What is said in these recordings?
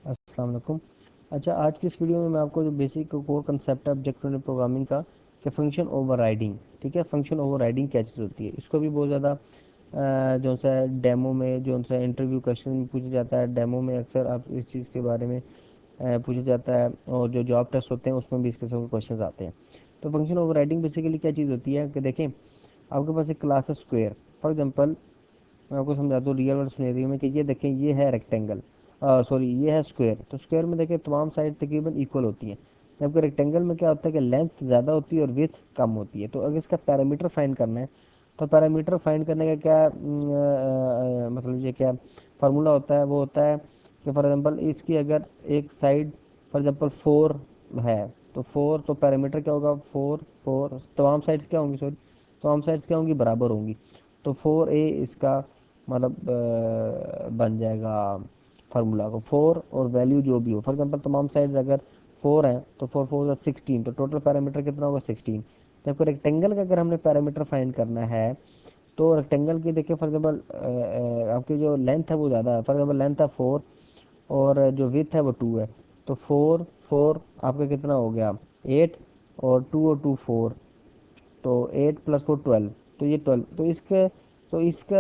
अस्सलाम वालेकुम। अच्छा, आज की इस वीडियो में मैं आपको जो बेसिक कोर कंसेप्ट है ऑब्जेक्ट ओरिएंटेड प्रोग्रामिंग का, कि फंक्शन ओवरराइडिंग। ठीक है, फंक्शन ओवरराइडिंग क्या चीज़ होती है, इसको भी बहुत ज़्यादा जो सा डेमो में, जो सा इंटरव्यू क्वेश्चन में पूछा जाता है, डेमो में अक्सर आप इस चीज़ के बारे में पूछा जाता है, और जो जॉब टेस्ट होते हैं उसमें भी इस किस्म के क्वेश्चन आते हैं। तो फंक्शन ओवरराइडिंग बेसिकली क्या चीज़ होती है कि देखें, आपके पास एक क्लास है स्क्वायर। फॉर एग्जांपल मैं आपको समझाता हूँ रियल वर्ल्ड सिनेरियो में कि ये देखें, ये है रेक्टेंगल, सॉरी ये है स्क्वायर। तो स्क्वायर में देखें तमाम साइड तकरीबन इक्वल होती हैं, जबकि रेक्टेंगल में क्या होता है कि लेंथ ज़्यादा होती है और विड्थ कम होती है। तो अगर इसका पैरामीटर फाइंड करना है, तो पैरामीटर फाइंड करने का क्या मतलब ये क्या फार्मूला होता है, वो होता है कि फॉर एग्जांपल इसकी अगर एक साइड फॉर एग्जांपल 4 है, तो 4 तो पैरामीटर क्या होगा, 4 4 तमाम साइड्स क्या होंगी, सॉरी तमाम साइड्स क्या होंगी, बराबर होंगी। तो 4a इसका मतलब बन जाएगा फार्मूला को 4 और वैल्यू जो भी हो। फॉर एग्जांपल तमाम साइड्स अगर 4 हैं तो 4 4 16, तो टोटल पैरामीटर कितना होगा, 16। जबकि रेक्टेंगल का अगर हमने पैरामीटर फाइंड करना है, तो रेक्टेंगल की देखिए फॉर एग्जांपल आपकी जो लेंथ है वो ज़्यादा है। फॉर एग्जांपल लेंथ है 4 और जो विथ है वो 2 है। तो 4 4 आपका कितना हो गया, 8, और 2 और 2 4, तो 8 प्लस 4 12, तो ये 12। तो इसका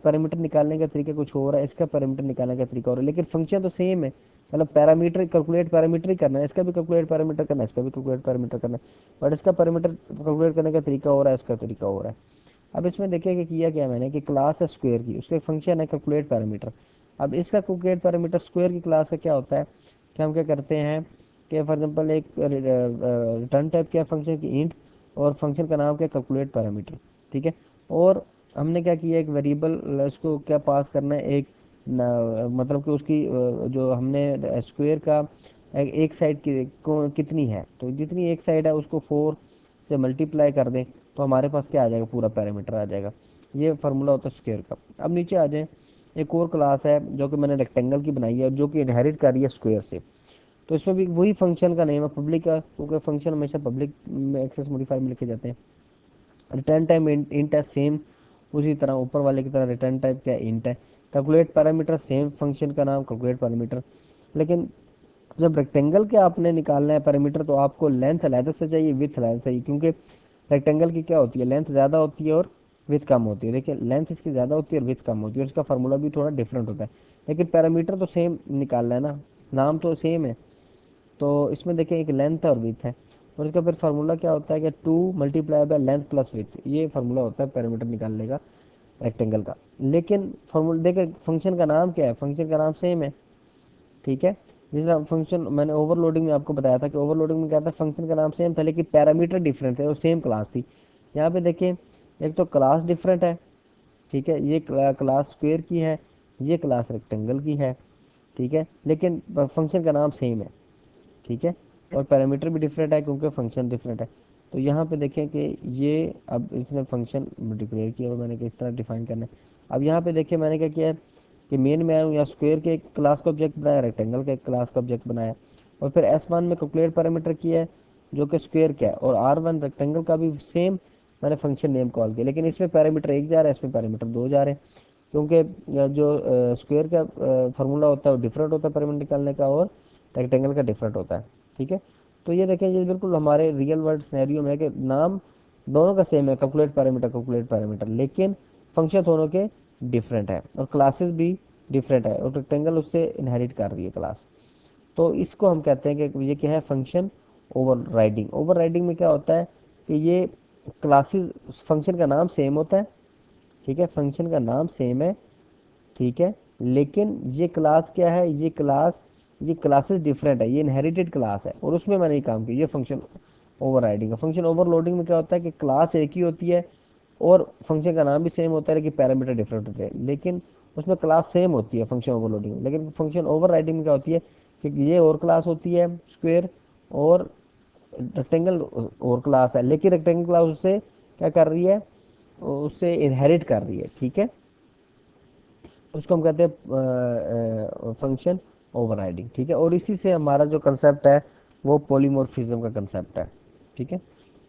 पैरामीटर निकालने का तरीका कुछ और है, इसका पैरामीटर निकालने का तरीका और है, लेकिन फंक्शन तो सेम है। मतलब पैरामीटर कैलकुलेट पैरामीटर ही करना है, इसका भी कैलकुलेट पैरामीटर करना है, इसका भी कैलकुलेट पैरामीटर करना है, बट इसका पैरामीटर कैलकुलेट करने का तरीका और है, इसका तरीका और है। अब इसमें देखिए कि किया क्या मैंने, कि क्लास है स्क्वायर की, उसका एक फंक्शन है कैलकुलेट पैरामीटर। अब इसका कैलकुलेट पैरामीटर स्क्वायर की क्लास का क्या होता है, कि हम क्या करते हैं कि फॉर एग्जांपल एक रिटर्न टाइप क्या फंक्शन की इंट, और फंक्शन का नाम क्या, कैलकुलेट पैरामीटर। ठीक है, और हमने क्या किया, एक वेरिएबल उसको क्या पास करना है, एक मतलब कि उसकी जो हमने स्क्वायर का एक साइड की कितनी है, तो जितनी एक साइड है उसको 4 से मल्टीप्लाई कर दें, तो हमारे पास क्या आ जाएगा, पूरा पैरामीटर आ जाएगा। ये फार्मूला होता है स्क्वायर का। अब नीचे आ जाए, एक और क्लास है जो कि मैंने रेक्टेंगल की बनाई है, जो कि इनहेरिट कर रही है स्क्वायर से। तो इसमें भी वही फंक्शन का नेम है पब्लिक का, क्योंकि फंक्शन हमेशा पब्लिक में एक्सेस मॉडिफायर में लिखे जाते हैं। रिटर्न टाइम इंट है सेम, उसी तरह ऊपर वाले की तरह रिटर्न टाइप क्या इंट है। कैलकुलेट पैरामीटर सेम, फंक्शन का नाम कैलकुलेट पैरामीटर। लेकिन जब रेक्टेंगल के आपने निकालना है पैरामीटर, तो आपको लेंथ अलहदा से चाहिए, विथ अलहदा चाहिए, क्योंकि रेक्टेंगल की क्या होती है, लेंथ ज़्यादा होती है और विथ कम होती है। देखिए लेंथ इसकी ज़्यादा होती है और विथ कम होती है, और इसका फार्मूला भी थोड़ा डिफरेंट होता है, लेकिन पैरामीटर तो सेम निकालना है ना, नाम तो सेम है। तो इसमें देखिए एक लेंथ और विथ है, और इसका फिर फार्मूला क्या होता है कि 2 multiply by length plus with, ये फार्मूला होता है पैरामीटर निकालने का रेक्टेंगल का। लेकिन फार्मूला देखिए फंक्शन का नाम क्या है, फंक्शन का नाम सेम है। ठीक है, जिस तरह फंक्शन मैंने ओवरलोडिंग में आपको बताया था कि ओवरलोडिंग में क्या था, फंक्शन का नाम सेम था लेकिन पैरामीटर डिफरेंट थे और सेम क्लास थी। यहाँ पे देखिए एक तो क्लास डिफरेंट है, ठीक है, ये क्लास स्क्वायर की है, ये क्लास रेक्टेंगल की है। ठीक है, लेकिन फंक्शन का नाम सेम है। ठीक है, और पैरामीटर भी डिफरेंट है क्योंकि फंक्शन डिफरेंट है। तो यहाँ पे देखें कि ये अब इसने फंक्शन डिक्लेयर किया और मैंने किस तरह डिफाइन करना है। अब यहाँ पे देखिए मैंने क्या किया है कि मेन में आया हूँ, या स्क्वायर के एक क्लास का ऑब्जेक्ट बनाया, रेक्टेंगल का एक क्लास का ऑब्जेक्ट बनाया, और फिर S1 में कैलकुलेट पैरामीटर किया है जो कि स्क्वायर का है, और R1 रेक्टेंगल का भी सेम मैंने फंक्शन नेम कॉल किया, लेकिन इसमें पैरामीटर एक जा रहा है, इसमें पैरामीटर दो जा रहे हैं, क्योंकि जो स्क्वायर का फार्मूला होता है वो डिफरेंट होता है पैरामीटर निकालने का, और रेक्टेंगल का डिफरेंट होता है। ठीक है, तो ये देखें, ये बिल्कुल हमारे रियल वर्ल्ड सिनेरियो में है कि नाम दोनों का सेम है, कैलकुलेट पैरामीटर, लेकिन फंक्शन दोनों के डिफरेंट है, और क्लासेस भी डिफरेंट है, और रेक्टेंगल उससे इनहेरिट कर रही है क्लास। तो इसको हम कहते हैं कि ये क्या है, फंक्शन ओवरराइडिंग। ओवरराइडिंग में क्या होता है कि ये क्लासेस, फंक्शन का नाम सेम होता है, ठीक है, फंक्शन का नाम सेम है, ठीक है, लेकिन ये क्लास क्या है, ये क्लासेस डिफरेंट है, ये इनहेरिटेड क्लास है, और उसमें मैंने ये काम किया, ये फंक्शन ओवरराइडिंग है। फंक्शन ओवरलोडिंग में क्या होता है कि क्लास एक ही होती है और फंक्शन का नाम भी सेम होता है, लेकिन पैरामीटर डिफरेंट होते हैं, लेकिन उसमें क्लास सेम होती है फंक्शन ओवरलोडिंग में। लेकिन फंक्शन ओवरराइडिंग में क्या होती है कि ये और क्लास होती है स्क्वायर, और रेक्टेंगल और क्लास है, लेकिन रेक्टेंगल क्लास उससे क्या कर रही है, उससे इनहेरिट कर रही है। ठीक है, उसको हम कहते हैं फंक्शन ओवरराइडिंग। ठीक है, और इसी से हमारा जो कंसेप्ट है वो पॉलीमॉर्फिज्म का कंसेप्ट है। ठीक है,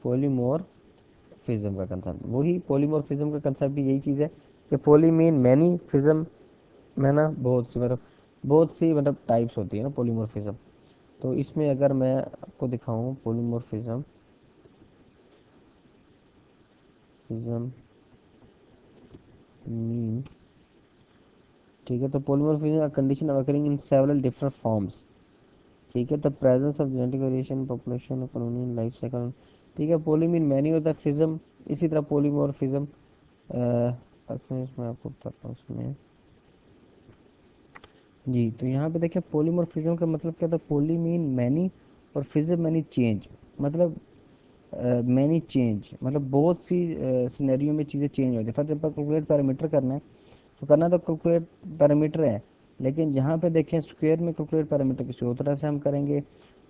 पॉलीमॉर्फिज्म का कंसेप्ट, वही पॉलीमॉर्फिज्म का कंसेप्ट भी यही चीज़ है कि पॉली मीन मैनी, फिज्म में ना बहुत सी, मतलब बहुत सी मतलब टाइप्स होती है ना पॉलीमॉर्फिज्म। तो इसमें अगर मैं आपको दिखाऊं पॉलीमॉर्फिज्म फिज्म मीन, ठीक है, तो polymorphism condition occurring in several different forms, ठीक है, the presence of genetic variation population economy life cycle, ठीक है। पोली मीन मैनी होता है, फिज्म इसी तरह पॉलीमॉर्फिज्म इसमें आपको बताता हूँ उसमें। जी, तो यहाँ पे देखिए पॉलीमॉर्फिज्म का मतलब क्या था, पोली मीन मैनी और फिज्म मैनी चेंज, मतलब मैनी चेंज मतलब बहुत सी सिनेरियो में चीज़ें चेंज होती है। फॉर एग्जाम्पल कैलकुलेट पैरामीटर करना है तो करना तो कैलकुलेट पैरामीटर है, लेकिन जहाँ पे देखें स्क्वायर में कैलकुलेट पैरामीटर किसी और तरह से हम करेंगे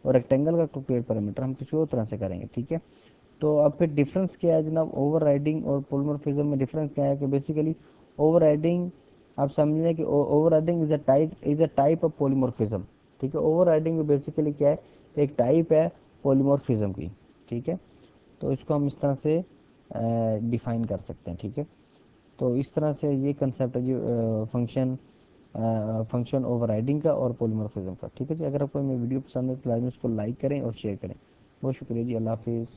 और रेक्टेंगल का कैलकुलेट पैरामीटर हम किसी और तरह से करेंगे, ठीक है। तो अब फिर डिफरेंस क्या है जनाब, ओवर राइडिंग और पॉलीमॉर्फिज्म में डिफरेंस क्या है कि बेसिकली ओवर राइडिंग, आप समझ लें कि over riding is a type of polymorphism, ठीक है। ओवर राइडिंग में बेसिकली क्या है, एक टाइप है पॉलीमॉर्फिज्म की, ठीक है। तो इसको हम इस तरह से डिफाइन कर सकते हैं, ठीक है। तो इस तरह से ये कंसेप्ट है जो फंक्शन ओवरराइडिंग का और पॉलीमॉर्फिज्म का, ठीक है जी। अगर आपको मेरी वीडियो पसंद है तो लाइक उसको लाइक करें और शेयर करें। बहुत शुक्रिया जी, अल्लाह हाफिज़।